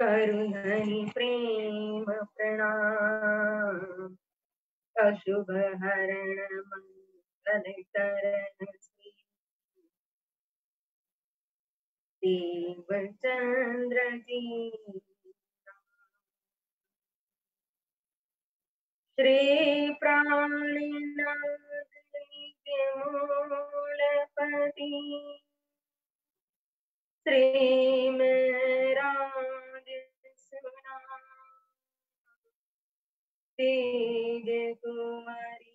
करुणहि प्रेम प्रणाम। अशुभ हरण मंगल करण देव चंद्र जी। श्री प्राणनाथ के मूलपति श्री मेराज सुना तेज कुमारी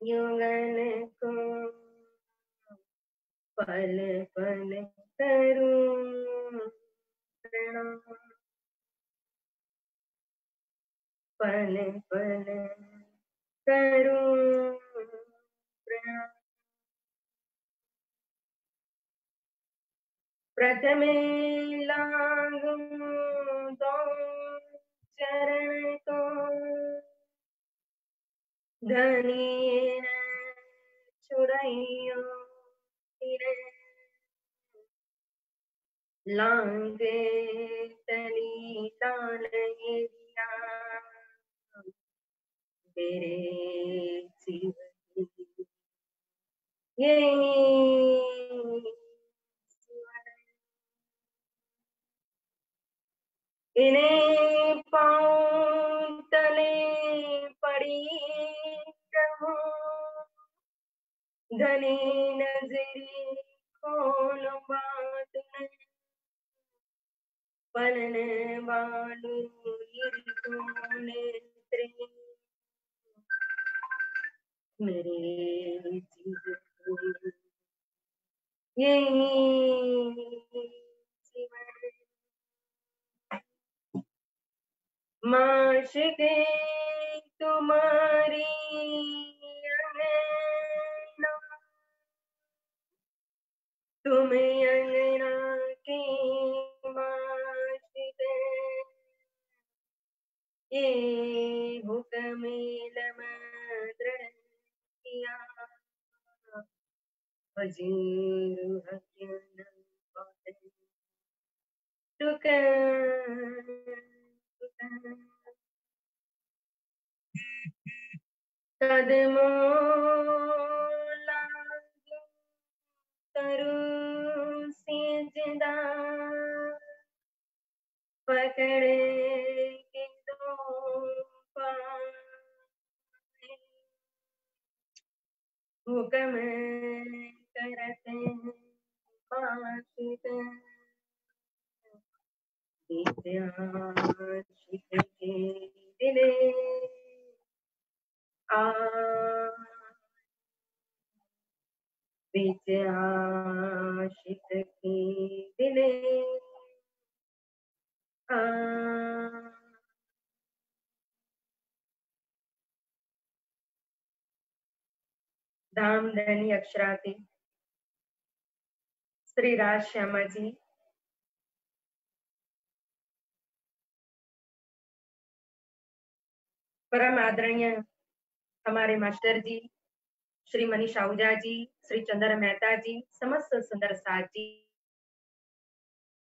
युगन को पल पल करूं प्रणाम। पल पल करूं प्रणाम। प्रथमे लागू दो चरण को धनी न छुड़ैयो तिरे लांगे तली लाल एरिया मेरे जीवन ये इन्हें पाँव तले पड़ी रहूं घनी नजरी खोल बात पलन बालू नेत्री मेरे जीवन यही जीवन माशिके तुम्हारी अंगना तुम अंगना की माशिके ये हुक्म लमद्र किया वजीर हकियन टुक कदमों लागू करूं सिजदा पकड़े के दो पाँव हुक्म करते माशिक आशिक के दिले बीच आशिक के दिले धामधनी अक्षराती श्री राज श्यामा जी परम आदरणीय हमारे मास्टर जी श्री मनीष आहूजा जी, श्री चंद्र मेहता जी, समस्त सुंदर साथ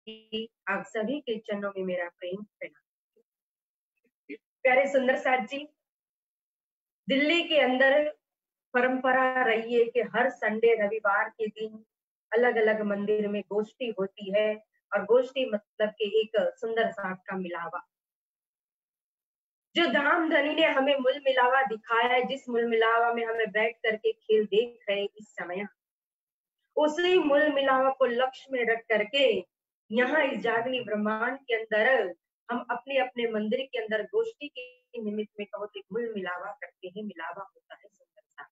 जी, आप सभी के चरणों में मेरा प्रेम प्रणाम। प्यारे सुंदर साथ जी, दिल्ली के अंदर परंपरा रही है कि हर संडे रविवार के दिन अलग अलग मंदिर में गोष्ठी होती है और गोष्ठी मतलब कि एक सुंदर साथ का मिलावा। जो धाम धनी ने हमें मूल मिलावा दिखाया है, जिस मूल मिलावा में हमें बैठ करके खेल देख रहे इस समय, उसी मूल मिलावा को लक्ष्य में रख करके यहाँ इस जागनी ब्रह्मांड के अंदर हम अपने अपने मंदिर के अंदर गोष्ठी के निमित्त में कहो तो मूल मिलावा करते हैं, मिलावा होता है सुंदर सा।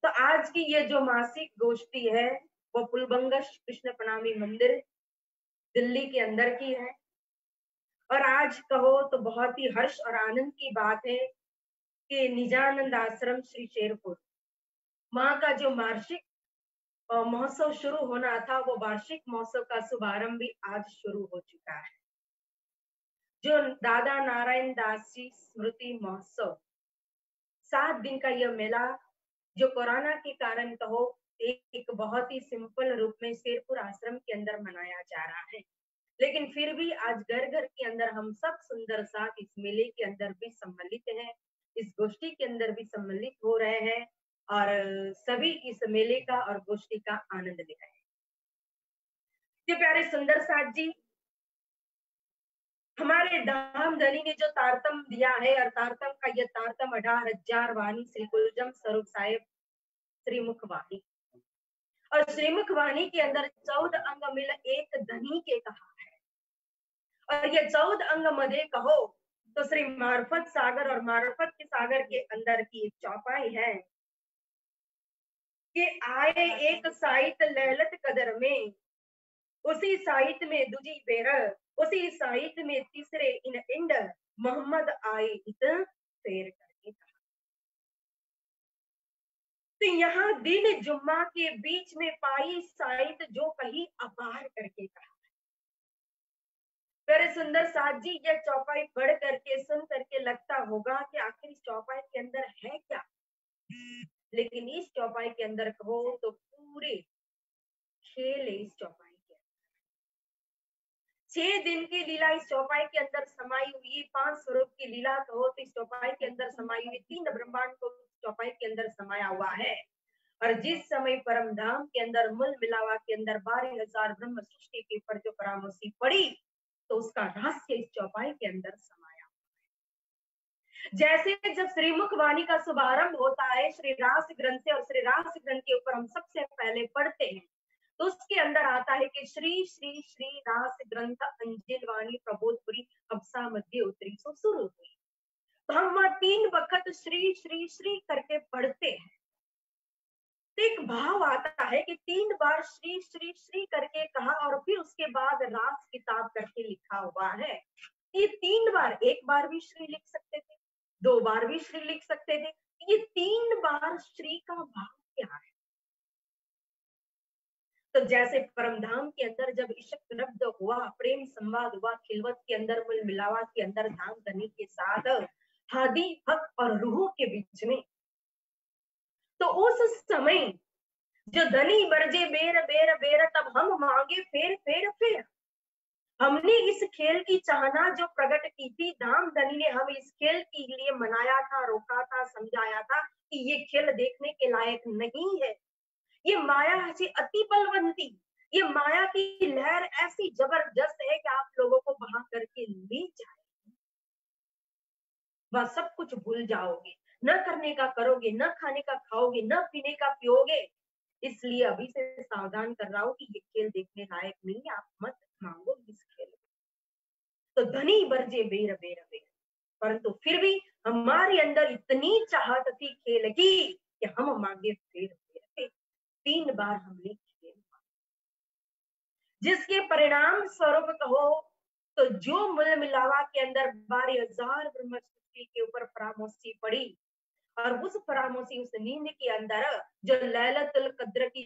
तो आज की ये जो मासिक गोष्ठी है वो पुलबंगश कृष्ण प्रणामी मंदिर दिल्ली के अंदर की है। और आज कहो तो बहुत ही हर्ष और आनंद की बात है कि निजानंद आश्रम श्री शेरपुर माँ का जो वार्षिक महोत्सव शुरू होना था, वो वार्षिक महोत्सव का शुभारंभ भी आज शुरू हो चुका है। जो दादा नारायण दास जी स्मृति महोत्सव 7 दिन का यह मेला जो कोरोना के कारण कहो एक बहुत ही सिंपल रूप में शेरपुर आश्रम के अंदर मनाया जा रहा है, लेकिन फिर भी आज घर घर के अंदर हम सब सुंदर साथ इस मेले के अंदर भी सम्मिलित हैं, इस गोष्ठी के अंदर भी सम्मिलित हो रहे हैं और सभी इस मेले का और गोष्ठी का आनंद ले रहे हैं। ये प्यारे सुंदर साथ जी, हमारे धामधनी ने जो तारतम दिया है और तारतम का यह तारतम 18,000 वाणी श्री कुलजम स्वरूप साहेब श्रीमुख वाणी, और श्रीमुख वाणी के अंदर 14 अंग मिल एक धनी के कहा है, और ये 14 अंग मध्य कहो तो श्री मार्फत सागर, और मार्फत के सागर के अंदर की एक चौपाई है कि आए एक साहित लहलत कदर में, उसी साहित्य में दूजी बेर, उसी साहित्य में तीसरे इन इंड मोहम्मद आए इत फेर करके कहा। तो यहाँ दिन जुम्मा के बीच में पाई साहित्य जो कही अपार करके कहा। मेरे सुंदर साथ जी, यह चौपाई पढ़ करके सुन करके लगता होगा कि आखिर इस चौपाई के अंदर है क्या, लेकिन इस चौपाई के अंदर कहो तो पूरे खेल है इस चौपाई। 6 दिन की लीला इस चौपाई के अंदर समाई हुई, 5 स्वरूप की लीला कहो तो इस चौपाई के अंदर समाई हुई, 3 ब्रह्मांड को चौपाई के अंदर समाया हुआ है। और जिस समय परम धाम के अंदर मूल मिलावा के अंदर 12,000 ब्रह्म सृष्टि के ऊपर जो परामर्शी पड़ी, तो उसका रहस्य इस चौपाई के अंदर समाया हुआ है। जैसे जब श्रीमुख वाणी का शुभारंभ होता है श्री रास ग्रंथ से, और श्री रास ग्रंथ के ऊपर हम सबसे पहले पढ़ते हैं तो उसके अंदर आता है कि श्री श्री श्री रास ग्रंथ अंजिल वाणी प्रबोधपुरी अबसा मध्य उत्तरी सो शुरू हुई। तो हम वह 3 वक्त श्री श्री श्री करके पढ़ते हैं, तो एक भाव आता है कि 3 बार श्री श्री श्री करके कहा और फिर उसके बाद रास किताब करके लिखा हुआ है। ये 3 बार, एक बार भी श्री लिख सकते थे, 2 बार भी श्री लिख सकते थे, ये 3 बार श्री का भाव क्या है। तो जैसे परमधाम के अंदर जब इश्क रब्द हुआ, प्रेम संवाद हुआ, खिलवत के अंदर मूल मिलावा के अंदर धाम धनी के साथ हादी हक और रूह के बीच में, तो उस समय जो धनी बरजे बेर बेर बेर तब हम मांगे फेर फेर फेर, हमने इस खेल की चाहना जो प्रकट की थी, धाम धनी ने हम इस खेल के लिए मनाया था, रोका था, समझाया था कि ये खेल देखने के लायक नहीं है, ये माया ऐसी अति बलवंती, ये माया की लहर ऐसी जबरदस्त है कि आप लोगों को बहा करके ले जाएगी, वह सब कुछ भूल जाओगे, न करने का करोगे, न खाने का खाओगे, न पीने का पियोगे। इसलिए अभी से सावधान कर रहा हूं कि ये खेल देखने लायक नहीं, आप मत मांगो इस खेल। तो धनी बरजे बेर बेर बेर, परंतु फिर भी हमारे अंदर इतनी चाहत थी खेल की कि हम मांगे फेर फेर फेर, 3 बार हमने खेल, जिसके परिणाम स्वरूप कहो तो जो मूल मिलावा के अंदर 12,000 ब्रह्म सृष्टि के ऊपर परामर्शी पड़ी, और उस परामर्शी उस नींद के अंदर जो लैलतुल कद्र की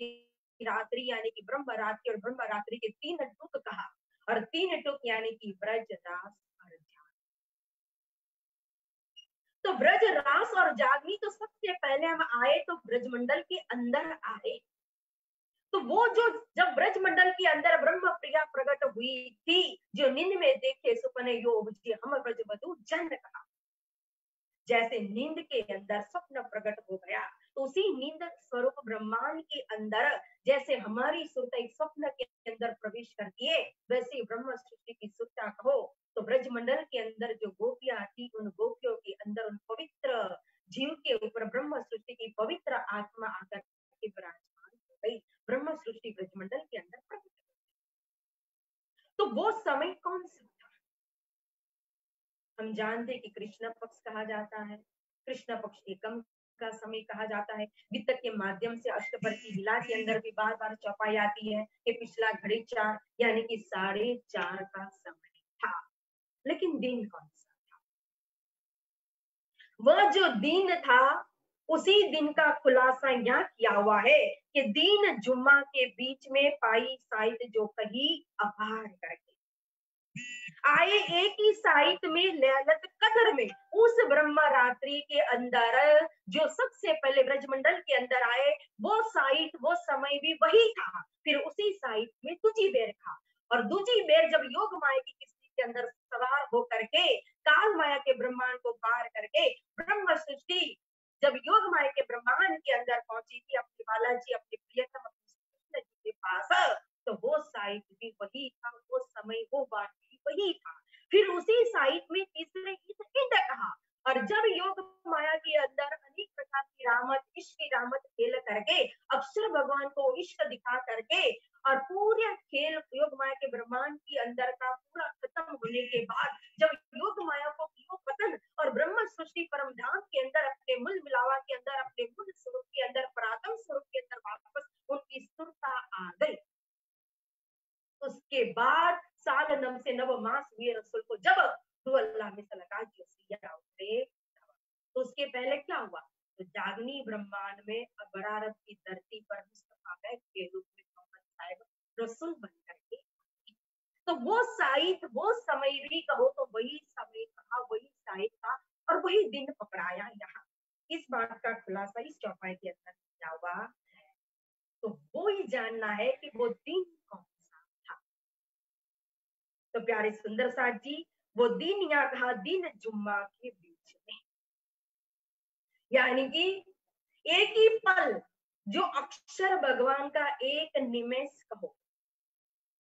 रात्रि यानी कि ब्रह्म रात्रि और ब्रह्म रात्रि के 3 टुक कहा, और 3 टुक यानी कि ब्रज रास और जागनी। तो ब्रज रास और जागनी, तो सबसे पहले हम आए तो ब्रजमंडल के अंदर आए, तो वो जो जब ब्रजमंडल के अंदर ब्रह्म प्रिया प्रकट हुई थी, जो नींद में देखे सुपने योग जी हम ब्रजवधु जन कहा, जैसे नींद के अंदर स्वप्न प्रकट हो गया, तो उसी नींद स्वरूप ब्रह्मांड के अंदर जैसे हमारी सुरता एक स्वप्न के अंदर प्रवेश करती है, वैसे ब्रह्म सृष्टि की सुरता कहो तो ब्रजमंडल के अंदर जो गोपियां थी, उन गोपियों के अंदर उन पवित्र जीव के ऊपर ब्रह्म सृष्टि की पवित्र आत्मा आकर के विराजमान हो गई, ब्रह्म सृष्टि ब्रजमंडल के अंदर प्रकट। तो वो समय कौन सा था? हम जानते कि कृष्ण पक्ष कहा जाता है, कृष्ण पक्ष एकम का समय कहा जाता है। वित्त के माध्यम से अष्टपर की लीला के अंदर भी बार बार चौपाई आती है कि पिछला घड़ी 4 यानी कि 4:30 का समय था, लेकिन दिन कौन सा था? वह जो दिन था उसी दिन का खुलासा यहाँ किया हुआ है कि दीन जुम्मा के बीच में पाई साहित्य जो कही अपार करके। आए एक ही साइट में लैलत कदर में, उस ब्रह्म रात्रि के अंदर जो सबसे पहले ब्रजमंडल के अंदर आए, वो साइट वो समय भी वही था। फिर उसी साइट में दूजी बेर था, और दूजी बेर जब योग माया की किस्ती के अंदर सवार होकर के काल माया के ब्रह्मांड को पार करके ब्रह्म सृष्टि जब योग माया के ब्रह्मांड के अंदर पहुंची थी, अपने बालाजी अपने प्रियतम कृष्ण जी के पास, तो वो साइट भी वही था, वो समय वो बात भी वही था। फिर उसी साइट में तीसरे इंड कहा, और जब योग माया के अंदर अनेक प्रकार की रामत इश्क की रामत खेल करके अक्षर भगवान को इश्क दिखा करके और पूरे खेल योग माया के ब्रह्मांड के अंदर का पूरा खत्म होने के बाद जब योग माया को पतन और ब्रह्म सृष्टि परम धाम के अंदर अपने मूल मिलावा के अंदर अपने मूल स्वरूप के अंदर परातम स्वरूप के अंदर वापस उनकी स्थिरता आ गई, उसके बाद साल नम से नव मास हुए रसूल को जब अल्लाह में सलाकात जो सिया उतरे, तो उसके पहले क्या हुआ, तो जागनी ब्रह्मांड में बरारत की धरती पर मुस्तफा बैग के रूप में मोहम्मद साहिब रसूल बन करके, तो वो साइट वो समय भी कहो तो वही समय कहा, वही साइट था, और वही दिन पकड़ाया यहाँ। इस बात का खुलासा इस चौपाई के अंदर किया हुआ है, तो वो ही जानना है कि वो दिन कौन सा था। तो प्यारे सुंदर साथ जी, वो दिन यहाँ कहा दिन जुम्मा के बीच में, यानी कि एक ही पल जो अक्षर भगवान का एक निमेष कहो,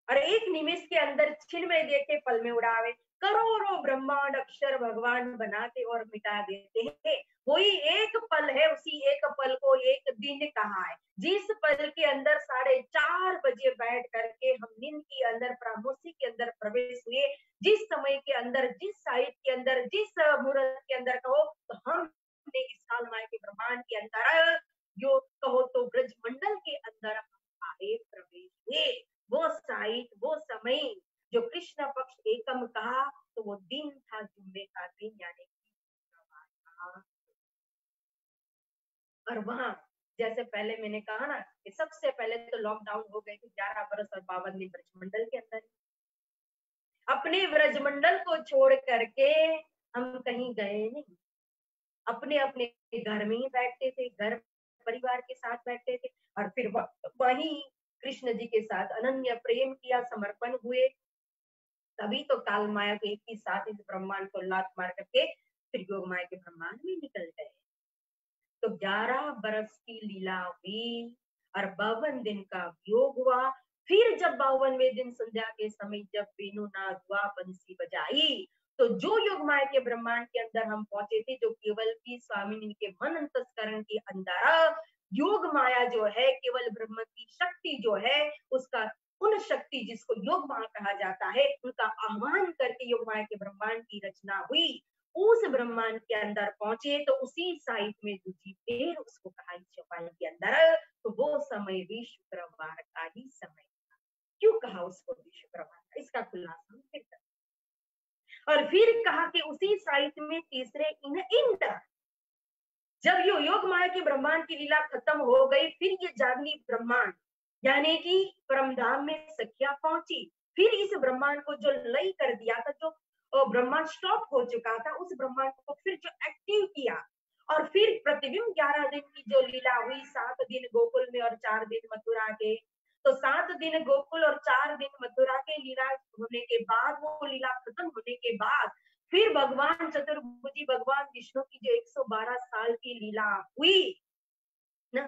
और एक निमेष के अंदर छिन में देखे पल में उड़ावे, करोड़ों ब्रह्मांड अक्षर भगवान बनाते और मिटा देते हैं, वही एक पल है, उसी एक पल को एक दिन कहा है। जिस पल के अंदर 4:30 बजे बैठ करके हम नींद के अंदर प्रामोसी के अंदर प्रवेश हुए, जिस समय के अंदर जिस साइट के अंदर जिस मुहूर्त के अंदर कहो, तो हमने इस काल माया के ब्रह्मांड के अंदर जो कहो तो ब्रजमंडल के अंदर हम आए प्रवेश हुए, वो साइट वो समय जो कृष्ण पक्ष एकम कहा, तो वो दिन था जुम्मे का दिन, यानी और वहां जैसे पहले मैंने कहा ना कि सबसे पहले तो लॉकडाउन हो गए थे 11 बरस और 52 दिन ब्रजमंडल के अंदर, अपने ब्रजमंडल को छोड़ करके हम कहीं गए नहीं, अपने अपने घर में ही बैठते थे, घर परिवार के साथ बैठते थे, और फिर वहीं कृष्ण जी के साथ अनन्य प्रेम किया, समर्पण हुए, तभी तो काल माया के एक ही साथ इस ब्रह्मांड को लात मार करके फिर योग माया के ब्रह्मांड में निकल गए। तो 11 बरस की लीला हुई और 52 दिन का योग हुआ। फिर जब 52वें दिन संध्या के समय जब वेणुनाद हुआ, बंसी बजाई, तो जो योग माया के ब्रह्मांड के अंदर हम पहुंचे थे, जो केवल की स्वामी के मन अंतस्करण के अंदर योग माया जो है, केवल ब्रह्म की शक्ति जो है, उसका उन शक्ति जिसको योग माया कहा जाता है, उनका आह्वान करके योग माया के ब्रह्मांड की रचना हुई। उस ब्रह्मांड के अंदर पहुंचे तो उसी साइट में दूजी पेड़ उसको कहा चौपाई के अंदर, तो वो समय भी शुक्रवार का ही समय था। क्यों कहा उसको भी शुक्रवार का, इसका खुलासा हम फिर करते, और फिर कहा कि उसी साइट में तीसरे इंड जब ये योग माया की ब्रह्मांड की लीला खत्म हो गई, फिर ये जागनी ब्रह्मांड यानी कि परमधाम में सखिया पहुंची, फिर इस ब्रह्मांड को जो लय कर दिया था, जो ब्रह्मांड स्टॉप हो चुका था, उस ब्रह्मांड को फिर जो एक्टिव किया, और फिर प्रतिबिंब 11 दिन की जो लीला हुई, 7 दिन गोकुल में और 4 दिन मथुरा के, तो 7 दिन गोकुल और 4 दिन मथुरा के लीला होने के बाद, वो लीला खत्म होने के बाद फिर भगवान चतुर्भुजी भगवान विष्णु की जो 112 साल की लीला हुई ना,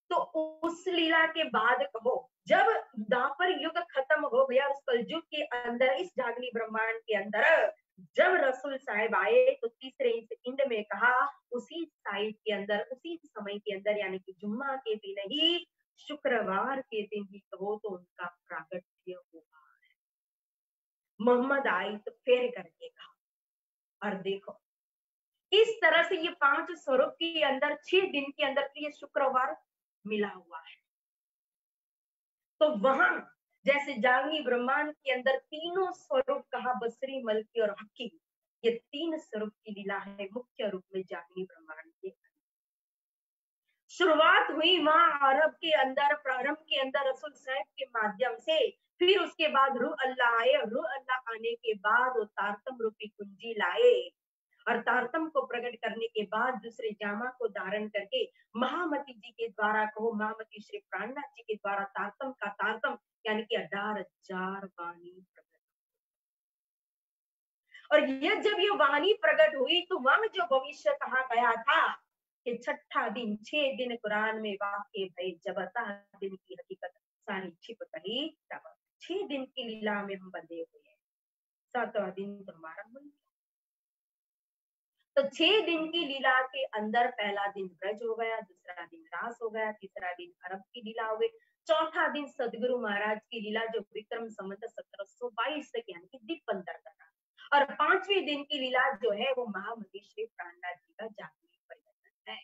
तो उस लीला के बाद कहो जब द्वापर युग खत्म हो गया, उस कलयुग के अंदर इस जागनी ब्रह्मांड के अंदर जब रसूल साहिब आए, तो तीसरे इंड में कहा उसी साइड के अंदर उसी समय के अंदर, यानी कि जुम्मा के दिन ही, शुक्रवार के दिन ही कहो तो उनका प्रागट्य हुआ है। मोहम्मद आई तो फेर करके कहा, और देखो इस तरह से ये 5 स्वरूप के अंदर 6 दिन के अंदर ये शुक्रवार मिला हुआ है। तो वहां जैसे जागनी ब्रह्मांड के अंदर तीनों स्वरूप कहा, बसरी मलकी और हकी, ये 3 स्वरूप की लीला है मुख्य रूप में जागनी ब्रह्मांड के। शुरुआत हुई माँ अरब के अंदर, प्रारंभ के अंदर रसूल साहब के माध्यम से, फिर उसके बाद रू अल्लाह आए, और रू अल्लाह आने के बाद वो तारतम रूपी कुंजी लाए, और तारतम को प्रकट करने के बाद दूसरे जामा को धारण करके महामती जी के द्वारा कहो, महामती श्री प्राणनाथ जी के द्वारा तारतम का तारतम यानी कि 18,000 वाणी प्रकट। और ये जब ये वाणी प्रकट हुई तो वह जो भविष्य कहा गया था कि छठा दिन 6 दिन कुरान में वाक्य भय जब दिन की हकीकत सारी छिप गई, तब 6 दिन की लीला में हम बंधे हुए हैं, 7वां दिन तो हमारा हो गया। तो 6 दिन की लीला के अंदर पहला दिन ब्रज हो गया, दूसरा दिन रास हो गया, तीसरा दिन अरब की लीला हो गई, चौथा दिन सदगुरु महाराज की लीला जो विक्रम संवत 1722 तक यानी कि दीपंतर का था, और 5वें दिन की लीला जो है वो महामती श्री प्राणनाथ जी का जागरण परिवर्तन है।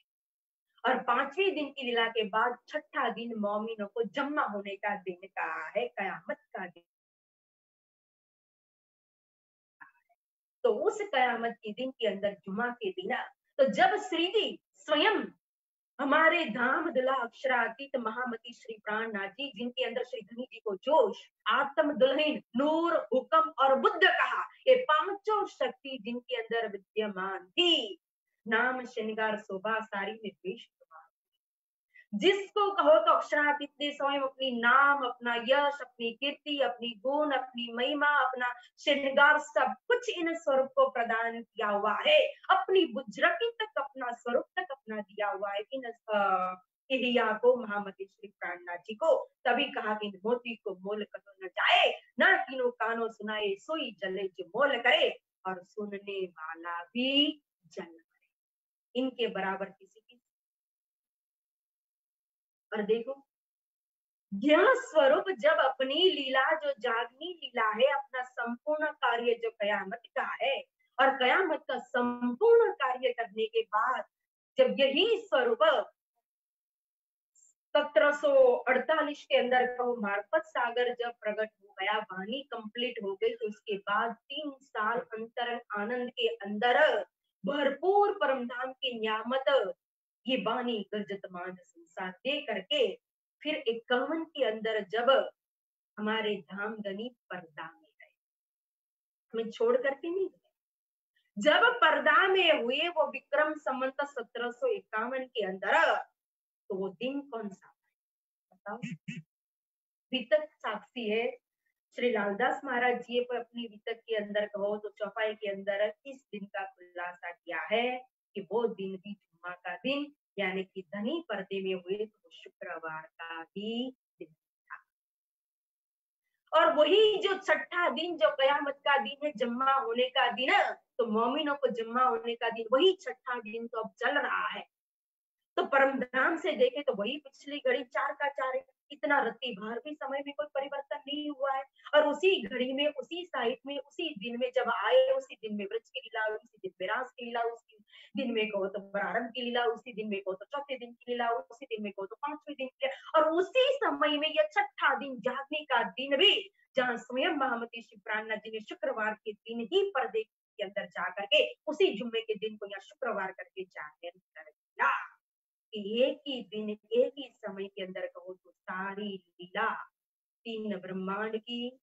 और 5वें दिन की लीला के बाद छठा दिन मोमिनों को जम्मा होने का दिन कहा है, कयामत का दिन। तो उस कयामत के दिन के अंदर जुमा के दिन, तो जब श्री जी स्वयं हमारे धाम दुला अक्षरातीत महामती श्री प्राणनाथ जी, जिनके अंदर श्री धनी जी को जोश, आत्म दुल्हन, नूर, हुक्म और बुद्ध कहा, ये पांचों शक्ति जिनके अंदर विद्यमान थी, नाम श्रृंगार शोभा सारी में पेश, जिसको कहो तो अक्षरातीत ने स्वयं अपनी नाम, अपना यश, अपनी कीर्ति, अपनी गुण, अपनी महिमा, अपना श्रृंगार सब कुछ इन स्वरूप को प्रदान किया हुआ है, अपनी बुजरकी तक अपना स्वरूप तक अपना दिया हुआ है इन इहिया को, महामती श्री प्राणनाथ जी को। तभी कहा कि मोती को मोल करो न जाए, ना तीनों कानों सुनाए सोई जले जो मोल करे, और सुनने वाला भी जल करे, इनके बराबर किसी की। और देखो यह स्वरूप जब अपनी लीला जो जागनी लीला है, अपना संपूर्ण कार्य जो कयामत का है, और कयामत का संपूर्ण कार्य करने के बाद जब यही स्वरूप 1748 के अंदर कहो मार्फत सागर जब प्रकट हो गया, वाणी कंप्लीट हो गई, तो उसके बाद 3 साल अंतरंग आनंद के अंदर भरपूर परमधाम की नियामत ये वाणी गर्जतमान संसार दे करके फिर 51 के अंदर जब हमारे धाम धनी पर्दा में गए, हमें छोड़ करके नहीं गए, जब पर्दा में हुए वो विक्रम संवत 1751 के अंदर, तो वो दिन कौन सा बताओ? वितक साक्षी है, श्री लालदास महाराज जी पर अपनी वितक के अंदर कहो तो चौपाई के अंदर इस दिन का खुलासा किया है कि वो दिन भी जुम्मा का दिन यानी कि धनी पर्दे में हुए तो शुक्रवार का ही दिन था। और वही जो छठा दिन जो कयामत का दिन है, जम्मा होने का दिन, तो मोमिनों को जम्मा होने का दिन, वही छठा दिन तो अब चल रहा है। तो परमधाम से देखे तो वही पिछली घड़ी 4 का 4 है, इतना रत्ती भर भी समय में कोई परिवर्तन नहीं हुआ है। और उसी घड़ी में, उसी साइड में, उसी दिन में जब आए, उसी दिन में व्रज की लीला, उसी दिन में रास की लीला, उसी दिन में कहो तो प्रारंभ की लीला, उसी दिन में कहो तो चौथे दिन की लीला, उसी दिन में कहो तो 5वें दिन की लीला, और उसी समय में यह छठा दिन जागने का दिन भी, जहाँ स्वयं महामती श्री प्राणनाथ जी ने शुक्रवार के दिन ही पर्दे के अंदर जा करके उसी जुम्मे के दिन को या शुक्रवार करके जागरण कर दिया। एक ही दिन, एक ही समय के अंदर कहो तो सारी लीला 3 ब्रह्मांड की,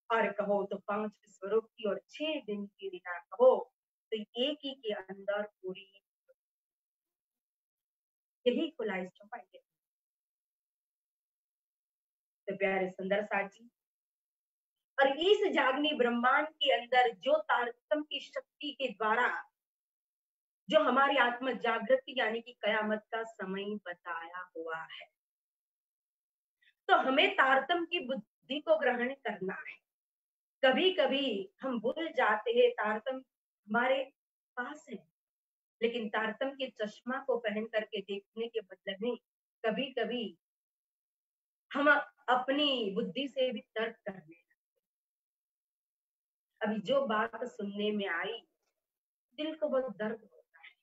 और कहो तो 5 स्वरूप की, और 6 दिन की लीला कहो तो एक ही के अंदर पूरी, यही खुला इस चौपाई के। तो प्यारे सुंदर साथ जी, और इस जागनी ब्रह्मांड के अंदर जो तारतम की शक्ति के द्वारा जो हमारी आत्म जागृति यानी कि कयामत का समय बताया हुआ है, तो हमें तारतम की बुद्धि को ग्रहण करना है। कभी कभी हम भूल जाते हैं तारतम हमारे पास है, लेकिन तारतम के चश्मा को पहन करके देखने के बदले में कभी कभी हम अपनी बुद्धि से भी तर्क करने लगते। अभी जो बात सुनने में आई, दिल को बहुत दर्द होता है।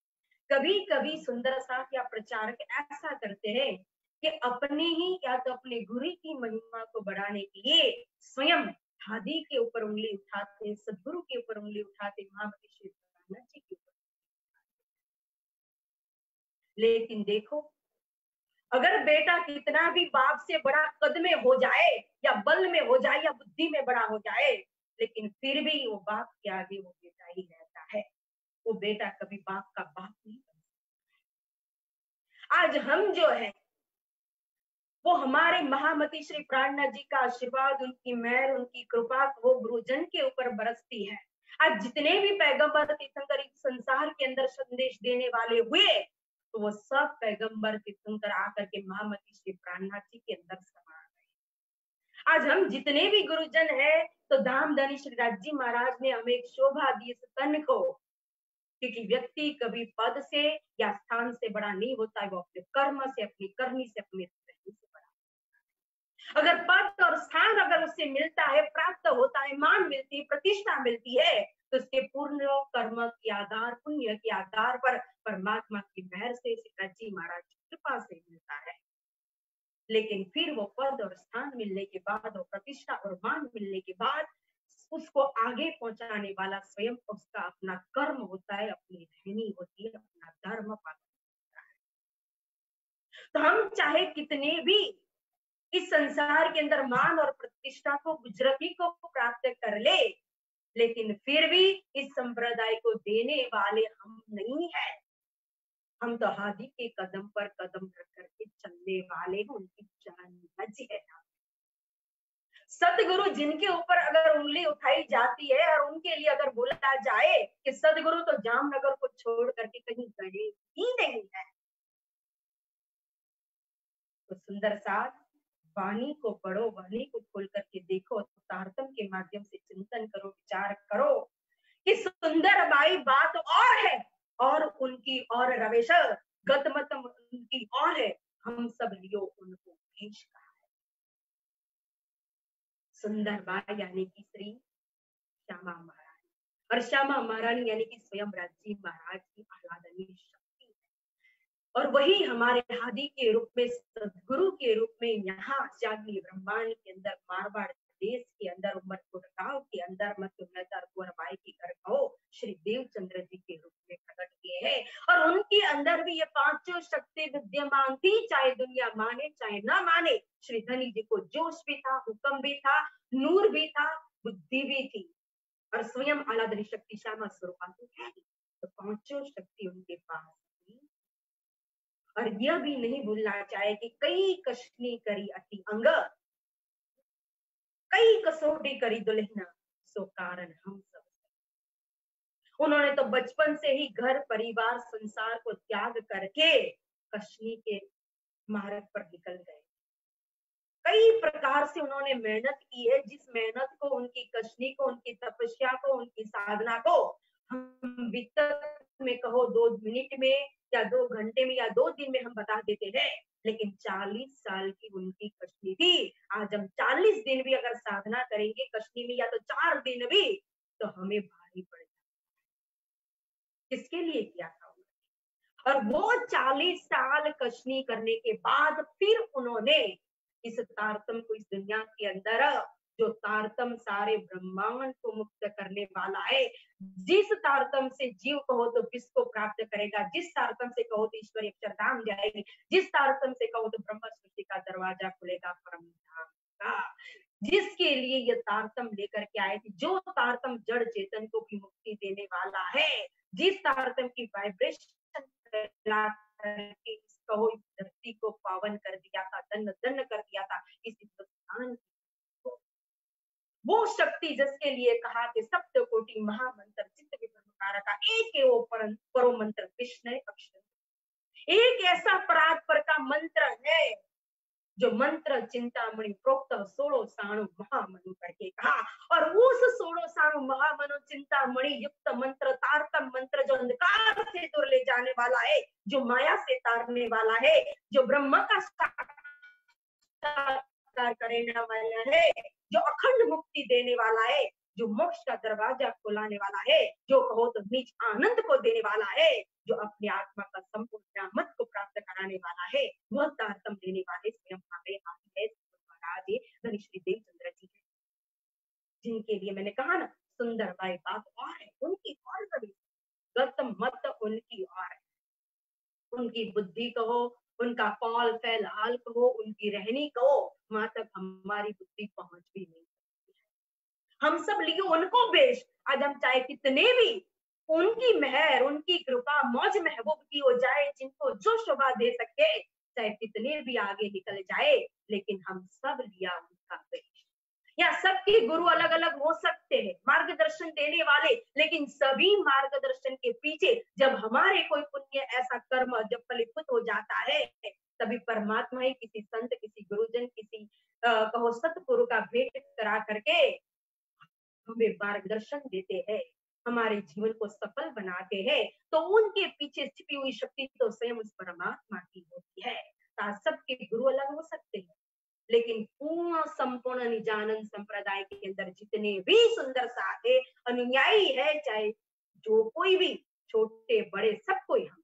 कभी कभी सुंदर साथ या प्रचारक ऐसा करते हैं कि अपने ही या तो अपने गुरु की महिमा को बढ़ाने के लिए स्वयं हादी के ऊपर उंगली उठाते, सदगुरु के ऊपर उंगली उठाते, महामती श्री प्राणनाथ जी के ऊपर। लेकिन देखो अगर बेटा कितना भी बाप से बड़ा कद में हो जाए या बल में हो जाए या बुद्धि में बड़ा हो जाए, लेकिन फिर भी वो बाप के आगे वो बेटा ही रहता है। वो बेटा कभी बाप का बाप नहीं बन सकता। आज हम जो है वो हमारे महामती श्री प्राणनाथ जी का आशीर्वाद, उनकी मेहर, उनकी कृपा वो गुरुजन के ऊपर बरसती है। आज जितने भी पैगंबर तीर्थंकर इस संसार के अंदर संदेश देने वाले हुए, तो वो सब पैगंबर तीर्थंकर आकर के महामती श्री प्राणनाथ जी के अंदर समा गए। आज हम जितने भी गुरुजन है, तो धामधनी श्री राज जी महाराज ने हमें एक शोभा दी इस तन को, क्योंकि व्यक्ति कभी पद से या स्थान से बड़ा नहीं होता है, वो अपने कर्म से, अपनी करनी से, अपने से बड़ा। अगर पद और स्थान अगर उससे मिलता है, प्राप्त होता है, मान मिलती है, प्रतिष्ठा मिलती है, तो उसके पूर्ण कर्म के आधार, पुण्य के आधार पर परमात्मा की मेहर से, जी महाराज की कृपा से मिलता है। लेकिन फिर वो पद और स्थान मिलने के बाद, और प्रतिष्ठा और मान मिलने के बाद, उसको आगे पहुंचाने वाला स्वयं उसका अपना कर्म होता है, अपनी रहनी होती है, अपना धर्म पालन होता है। तो हम चाहे कितने भी इस संसार के अंदर मान और प्रतिष्ठा को, गुजरती को प्राप्त कर ले, लेकिन फिर भी इस संप्रदाय को देने वाले हम नहीं है। हम तो हादी के कदम पर कदम रख करके चलने वाले हैं, उनकी चरण रज है। सदगुरु जिनके ऊपर अगर उंगली उठाई जाती है और उनके लिए अगर बोला जाए कि सदगुरु तो जामनगर को छोड़ करके कहीं गए ही नहीं है, तो सुंदर साथ वाणी को पढ़ो, वाणी को खोल करके देखो, तारतम के माध्यम से चिंतन करो, विचार करो कि सुंदर बाई बात और है और उनकी और रवेश गतमतम उनकी और है, हम सब लियो उनको भेष कहा है। सुंदर बाई यानी कि श्री श्यामा महारानी, और श्यामा महारानी यानी कि स्वयं राजी महाराज की आह्लादनीय शक्ति है। और वही हमारे हादी के रूप में, सदगुरु के रूप में यहाँ जागनी ब्रह्मांड के अंदर, मारवाड़ देश के अंदर, उमरकोट गांव के अंदर, बाई के घर कहो, श्री देवचंद्र जी के रूप में प्रकट किए हैं। और उनके अंदर भी ये पांचों शक्ति विद्यमान थी, चाहे दुनिया माने चाहे ना माने। श्री धनी जी को जोश भी था, हुक्म भी था, नूर भी था, बुद्धि भी थी, और स्वयं आह्लादनी शक्ति श्यामा स्वरूपा तो है। तो पांचों शक्ति उनके पास थी। और यह भी नहीं भूलना चाहे कि कई कशनी करी अति अंग, कई कसौटी करी दुल्हना, सो कारण हम सब। उन्होंने तो बचपन से ही घर परिवार संसार को त्याग करके कशनी के मार्ग पर निकल गए। कई प्रकार से उन्होंने मेहनत की है, जिस मेहनत को, उनकी कशनी को, उनकी तपस्या को, उनकी साधना को हम वित्त में कहो 2 मिनट में या 2 घंटे में या 2 दिन में हम बता देते हैं, लेकिन 40 साल की उनकी कशनी थी। आज हम 40 दिन भी अगर साधना करेंगे कशनी में, या तो 4 दिन भी, तो हमें भारी पड़ जाए। किसके लिए किया था उन्होंने? और वो 40 साल कशनी करने के बाद फिर उन्होंने इस तारतम को, इस दुनिया के अंदर जो तारतम सारे ब्रह्मांड को मुक्त करने वाला है, जिस तारतम से जीव कहो तो विश्व को प्राप्त करेगा, जिस तारतम से कहो तो ईश्वरी अक्षरधाम जाएगी, जिस तारतम से कहो तो ब्रह्म सृष्टि का दरवाजा खुलेगा परम धाम का, जिसके लिए ये तारतम लेकर के आए थे, जो तारतम जड़ चेतन को भी मुक्ति देने वाला है, जिस तारतम की वाइब्रेशन करके कहो इस धरती को पावन कर दिया था, धन्य धन्य कर दिया था इस हिंदुस्तान को। वो शक्ति जिसके लिए कहा कि सप्त कोटि महामंत्र चित्त विभ्रमकार का एक है वो परो मंत्र कृष्ण अक्षर। एक ऐसा परात्पर का मंत्र है जो मंत्र चिंतामणि प्रोक्त 16 साणु महामनु करके कहा, और उस 16 साणु महामनु चिंतामणि युक्त मंत्र, तारतम मंत्र, जो अंधकार से दूर ले जाने वाला है, जो माया से तारने वाला है, जो ब्रह्म का साकार करने वाला है, जो अखंड मुक्ति देने वाला है, जो मोक्ष का दरवाजा खुलाने वाला है, जो कहो तो निज आनंद को देने वाला है, जो अपनी आत्मा का संपूर्ण न्यामत को प्राप्त कराने वाला है, वह तारतम देने वाले स्वयं हमारे हाथ है महाराज धनी श्री देवचंद्र जी है, जिनके लिए मैंने कहा ना सुंदर बाई बात और है, उनकी और कभी गत मत उनकी और है, उनकी बुद्धि कहो, उनका कौल फैल हाल कहो, उनकी रहनी कहो, वहां तक हमारी बुद्धि पहुंच भी नहीं सकती है। हम सब लिए उनको बेश, आज हम चाहे कितने भी उनकी मेहर, उनकी कृपा, मौज महबूब की हो जाए, जिनको जो शोभा दे सके, चाहे कितने भी आगे निकल जाए, लेकिन हम सब लिया उनका बेश। या सबके गुरु अलग अलग हो सकते हैं, मार्गदर्शन देने वाले, लेकिन सभी मार्गदर्शन के पीछे जब हमारे कोई पुण्य ऐसा कर्म जब फलीभूत हो जाता है, तभी परमात्मा ही किसी संत, किसी गुरुजन, किसी कहो सतगुरु का भेंट करा करके हमें मार्गदर्शन देते हैं, हमारे जीवन को सफल बनाते हैं। तो उनके पीछे छिपी हुई शक्ति तो स्वयं उस परमात्मा की होती है। सबके गुरु अलग हो सकते हैं, लेकिन पूर्ण संपूर्ण निजानंद संप्रदाय के अंदर जितने भी सुंदर साधे अनुयायी है, चाहे जो कोई भी, छोटे बड़े सब कोई हम,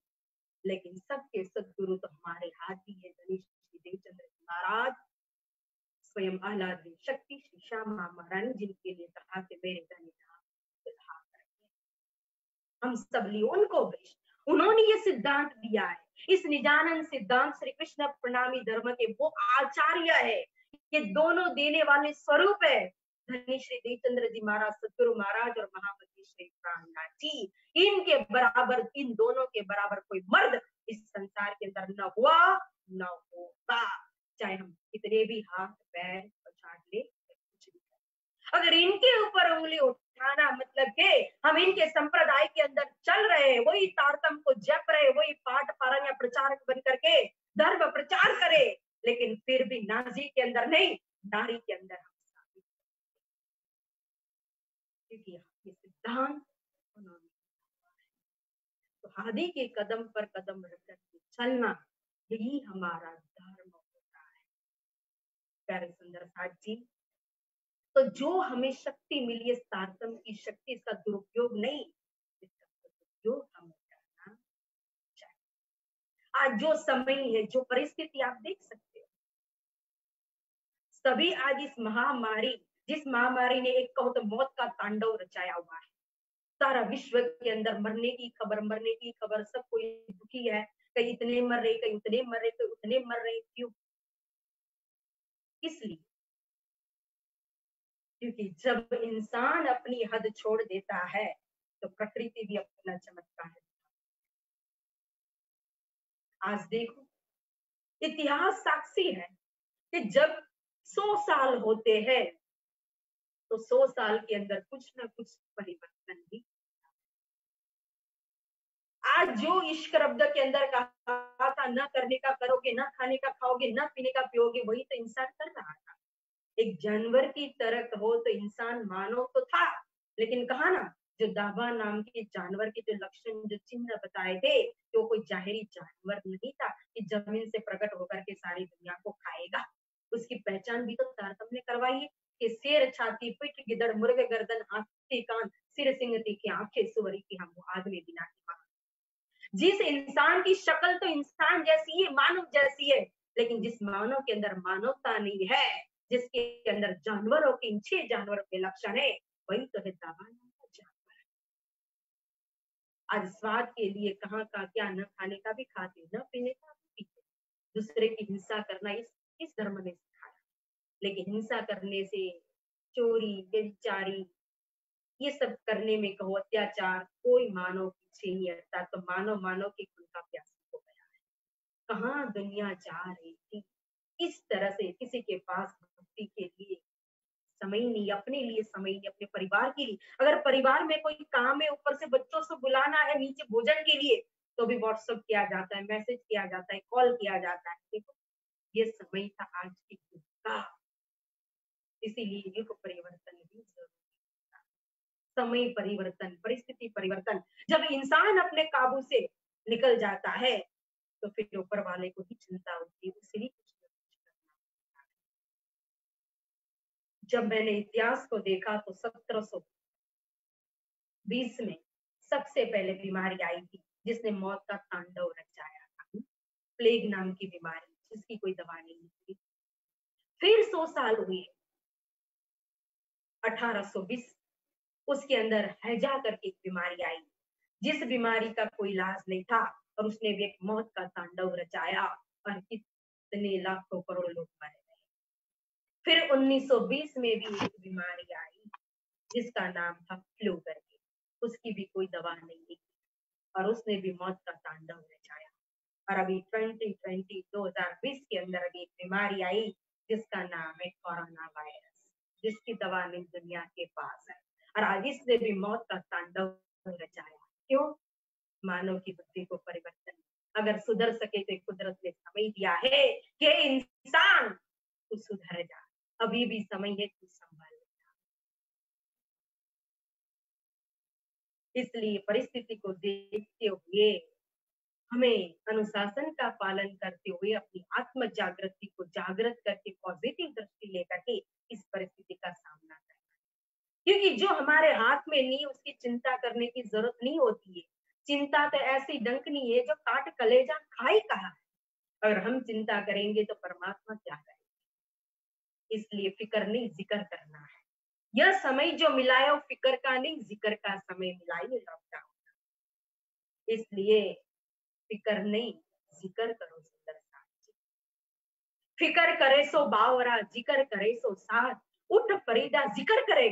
लेकिन सबके सदगुरु तो हमारे हाथ ही है। धनी श्री देवचंद्र महाराज, स्वयं आह्लाद शक्ति श्री श्यामा महारानी, जिनके लिए कहा कि मेरे धनी हम सब लिए उनको बेश। उन्होंने ये सिद्धांत दिया है। इस निजानंद सिद्धांत श्री कृष्ण प्रणामी धर्म के वो आचार्य है, ये दोनों देने वाले स्वरूप है। धनी श्री देवचंद्र जी महाराज, सदगुरु महाराज और महामती श्री प्राणनाथ जी, इनके बराबर, इन दोनों के बराबर कोई मर्द इस संसार के अंदर न हुआ न होगा। चाहे हम कितने भी हाथ पैर पछाड़ ले, कुछ भी। अगर इनके ऊपर उंगली उठाना मतलब के हम इनके संप्रदाय के अंदर चल रहे, वही तारतम को जप रहे, वही पाठ पारण या प्रचारक बन करके धर्म प्रचार करे, लेकिन फिर भी नाजी के अंदर नहीं, नारी के अंदर हम साबित, क्योंकि ये सिद्धांत उन्होंने, तो आदि के कदम पर कदम रखकर चलना, यही हमारा धर्म होता है। प्यारे सुंदर साथ जी, तो जो हमें शक्ति मिली है तारतम की शक्ति, इसका दुरुपयोग नहीं, इसका सदुपयोग हमें करना चाहिए। आज जो समय है, जो परिस्थिति आप देख सकते हो, सभी आज इस महामारी, जिस महामारी ने एक कहो तो मौत का तांडव रचाया हुआ है, सारा विश्व के अंदर मरने की खबर, मरने की खबर, सब कोई दुखी है, कहीं इतने मर रहे, कहीं उतने मर रहे, कहीं उतने मर रहे, क्यों? इसलिए क्योंकि जब इंसान अपनी हद छोड़ देता है, तो प्रकृति भी अपना चमत्कार है। आज देखो, इतिहास साक्षी है कि जब 100 साल होते हैं, तो 100 साल के अंदर कुछ ना कुछ परिवर्तन भी। आज जो इश्क रब्द के अंदर कहा था, न करने का करोगे, न खाने का खाओगे, न पीने का पियोगे, वही तो इंसान कर रहा था। एक जानवर की तरह कहो तो इंसान मानव तो था, लेकिन कहा ना, जो दावा नाम के जानवर के जो लक्षण, जो चिन्ह बताए थे, तो कोई जाहिरी जानवर नहीं था कि जमीन से प्रकट होकर के सारी दुनिया को खाएगा। उसकी पहचान भी तो तारतम ने करवाई है कि शेर छाती, पिठ गिदड़, मुर्ग गर्दन, हाथी कान, सिर सिंह तीखी आंखें, सुवरी की हम आदमी बिना की मां। जिस इंसान की शक्ल तो इंसान जैसी है, मानव जैसी है, लेकिन जिस मानव के अंदर मानवता नहीं है, जिसके अंदर जानवरों के, इन 6 जानवरों के लक्षण है, वही तो है दावा नाम का जानवर। आज स्वाद के लिए कहाँ का क्या, न खाने का भी खाते, न पीने का भी पीते, दूसरे की हिंसा करना इस धर्म ने सिखाया। लेकिन हिंसा करने से, चोरी, व्यभिचारी, ये सब करने में कहो अत्याचार, कोई मानव पीछे नहीं हटता। तो मानव मानव के खून का प्यासा हो गया है। कहाँ दुनिया जा रही थी? इस तरह से किसी के पास भक्ति के लिए समय नहीं, अपने लिए समय नहीं, अपने परिवार के लिए। अगर परिवार में कोई काम है, ऊपर से बच्चों से बुलाना है नीचे भोजन के लिए, तो भी व्हाट्सएप किया जाता है, मैसेज किया जाता है, कॉल किया जाता है। देखो, ये समय था आज के युग का, इसीलिए युग परिवर्तन भी जरूरी। समय परिवर्तन, परिस्थिति परिवर्तन, जब इंसान अपने काबू से निकल जाता है, तो फिर ऊपर वाले को ही चिंता होती है, उसे ही कुछ ना कुछ करना। जब मैंने इतिहास को देखा तो 1720 में सबसे पहले बीमारी आई थी, जिसने मौत का तांडव रचाया था, प्लेग नाम की बीमारी, जिसकी कोई दवा नहीं थी। फिर 100 साल हुए, 1820, उसके अंदर हैजा करके एक बीमारी आई, जिस बीमारी का कोई इलाज नहीं था, और उसने भी एक मौत का तांडव रचाया। और कितने लाखों करोड़ लोग मर गए। फिर 1920 में भी एक बीमारी आई जिसका नाम था फ्लू करके, उसकी भी कोई दवा नहीं थी और उसने भी मौत का तांडव रचाया। और अभी 2020 के अंदर अभी एक बीमारी आई जिसका नाम है कोरोना वायरस, जिसकी दवा नहीं दुनिया के पास है और आज इसने भी मौत का तांडव रचाया। क्यों? मानव की बुद्धि को परिवर्तन, अगर सुधर सके तो कुदरत ने समय दिया है कि इंसान तू सुधर जा, अभी भी समय है, तू संभाल। इसलिए परिस्थिति को देखते हुए हमें अनुशासन का पालन करते हुए अपनी आत्म जागृति को जागृत करके पॉजिटिव दृष्टि लेकर के इस परिस्थिति का सामना करना, क्योंकि जो हमारे हाथ में नहीं उसकी चिंता करने की जरूरत नहीं होती है। चिंता तो ऐसी डंकनी है जो काट कलेजा खाई कहा है, अगर हम चिंता करेंगे तो परमात्मा क्या करेंगे। इसलिए फिक्र नहीं जिक्र करना है। यह समय जो मिला है वो फिक्र का नहीं जिक्र का समय मिला है, लॉकडाउन। इसलिए फिक्र नहीं जिक्र करो सुंदर साथ, फिक्र करे सो बावरा जिक्र करे सो साथ, उठ फरीदा जिक्र करे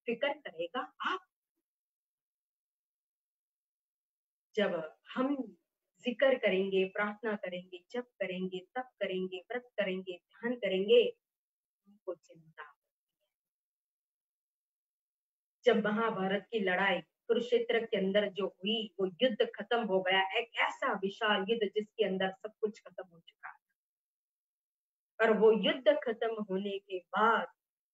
फिक्र करेगा आप। जब हम जिक्र करेंगे, प्रार्थना करेंगे, जप करेंगे, तप करेंगे, व्रत करेंगे, ध्यान करेंगे, हमको चिंता। जब महाभारत की लड़ाई कुरुक्षेत्र के अंदर जो हुई वो युद्ध खत्म हो गया, एक ऐसा विशाल युद्ध जिसके अंदर सब कुछ खत्म हो चुका। और वो युद्ध खत्म होने के बाद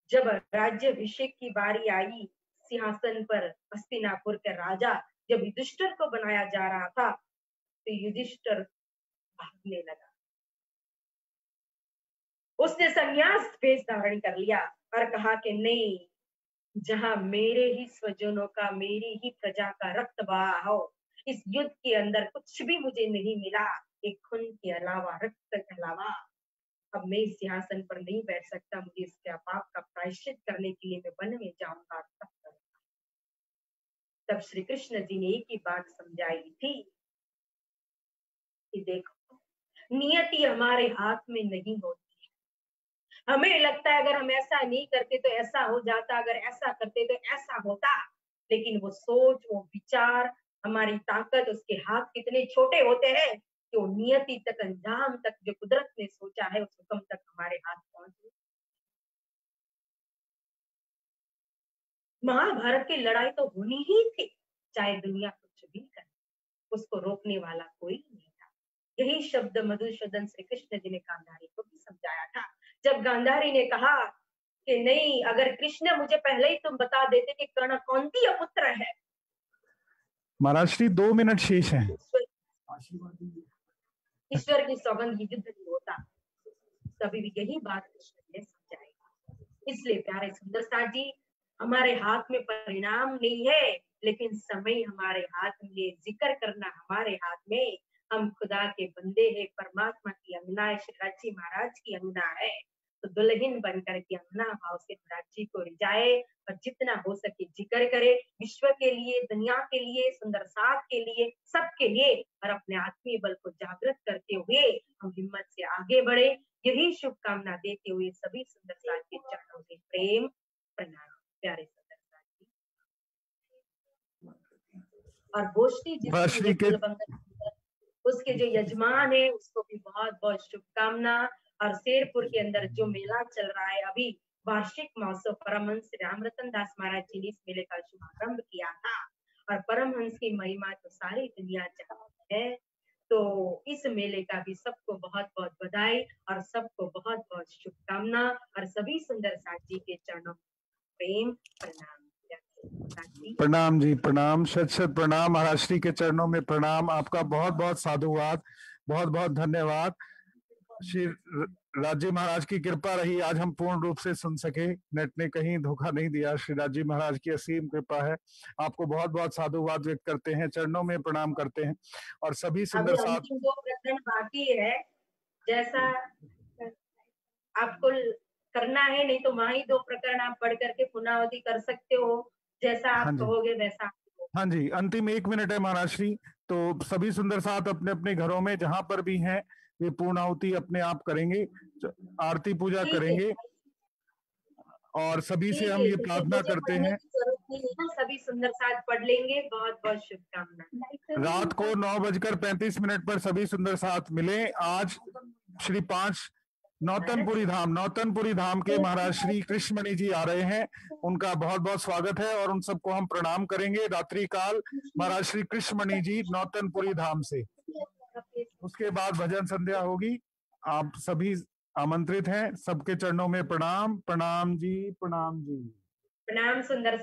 जब राज्याभिषेक की बारी आई, सिंहासन पर हस्तिनापुर के राजा जब युधिष्ठिर को बनाया जा रहा था तो युधिष्ठिर भागने लगा। उसने संन्यास वेश धारण कर लिया और कहा कि नहीं, जहां मेरे ही स्वजनों का, मेरी ही प्रजा का रक्त बहा हो, इस युद्ध के अंदर कुछ भी मुझे नहीं मिला, एक खून के अलावा, रक्त के अलावा। अब मैं इस सिंहासन पर नहीं बैठ सकता, मुझे इसके पाप का प्रायश्चित करने के लिए मैं वन में जाऊंगा, तब करूंगा। तब श्री कृष्ण जी ने एक ही बात समझाई थी कि देखो, नियति हमारे हाथ में नहीं होती। हमें लगता है अगर हम ऐसा नहीं करते तो ऐसा हो जाता, अगर ऐसा करते तो ऐसा होता, लेकिन वो सोच, वो विचार, हमारी ताकत, उसके हाथ कितने छोटे होते हैं कि वो नियति तक, अंजाम तक जो कुदरत ने सोचा है उस हुक्म तक हमारे हाथ पहुंचे। महाभारत की लड़ाई तो होनी ही थी, चाहे दुनिया कुछ भी करे, उसको रोकने वाला कोई नहीं था। यही शब्द मधुसूदन श्री कृष्ण जी ने गांधारी को भी समझाया था। जब गांधारी ने कहा कि नहीं, अगर कृष्ण मुझे पहले ही तुम बता देते कि कर्ण कौंती पुत्र है। महाराज श्री 2 मिनट शेष हैं। ईश्वर की सौगंध युद्ध नहीं होता, कभी भी यही बात कृष्ण ने समझाई। इसलिए प्यारे सुंदर साथ जी, हमारे हाथ में परिणाम नहीं है, लेकिन समय हमारे हाथ में, जिक्र करना हमारे हाथ में। हम खुदा के बंदे हैं, परमात्मा की अंगना है, श्री जी महाराज की अंगना है, तो दुल्हन बनकर के अंगना भाव से महाराज जी को रिझाए और जितना हो सके जिक्र करे, विश्व के लिए, दुनिया के लिए, सुंदर साथ के लिए, सबके लिए, और अपने आत्मीय बल को जागृत करते हुए हम हिम्मत से आगे बढ़े। यही शुभकामना देते हुए सभी सुंदर साथ के चरणों में प्रेम प्रणाम। प्यारे सुंदर साथ जी, और गोष्ठी जिसकी उसके जो यजमान है उसको भी बहुत बहुत शुभकामना। और शेरपुर के अंदर जो मेला चल रहा है अभी, वार्षिक महोत्सव, परमहंस रामरतन दास महाराज जी ने इस मेले का शुभारंभ किया था और परमहंस की महिमा तो सारी दुनिया जानती है। तो इस मेले का भी सबको बहुत बहुत बधाई और सबको बहुत बहुत शुभकामना, और सभी सुंदर साथ जी के चरणों में प्रेम प्रणाम। प्रणाम जी, प्रणाम, शत शत प्रणाम। महाराज श्री के चरणों में प्रणाम। आपका बहुत बहुत साधुवाद, बहुत बहुत धन्यवाद। श्री राजी महाराज की कृपा रही, आज हम पूर्ण रूप से सुन सके, नेट ने कहीं धोखा नहीं दिया। श्री राजी महाराज की असीम कृपा है। आपको बहुत बहुत साधुवाद व्यक्त करते हैं, चरणों में प्रणाम करते हैं। और सभी सुंदर साथ, 2 प्रकरण बाकी है, जैसा आपको करना है, नहीं तो वहां ही 2 प्रकरण आप पढ़ करके पुनरावृत्ति कर सकते हो, जैसा आप कहोगे वैसा। हाँ जी, अंतिम 1 मिनट है महाराज श्री। तो सभी सुंदर साथ अपने अपने घरों में जहां पर भी हैं वे पूर्णाहुति अपने आप करेंगे, आरती पूजा करेंगे। और सभी से हम ये प्रार्थना करते हैं, जरूरत नहीं है ना, सभी सुंदर साथ पढ़ लेंगे। बहुत बहुत शुभकामनाएं। रात को 9:35 पर सभी सुंदर साथ मिले। आज श्री 5 नौतनपुरी धाम के महाराज श्री कृष्णमणि जी आ रहे हैं, उनका बहुत बहुत स्वागत है और उन सबको हम प्रणाम करेंगे। रात्रि काल महाराज श्री कृष्णमणि जी नौतनपुरी धाम से। उसके बाद भजन संध्या होगी। आप सभी आमंत्रित हैं। सबके चरणों में प्रणाम। प्रणाम जी, प्रणाम जी, प्रणाम सुंदर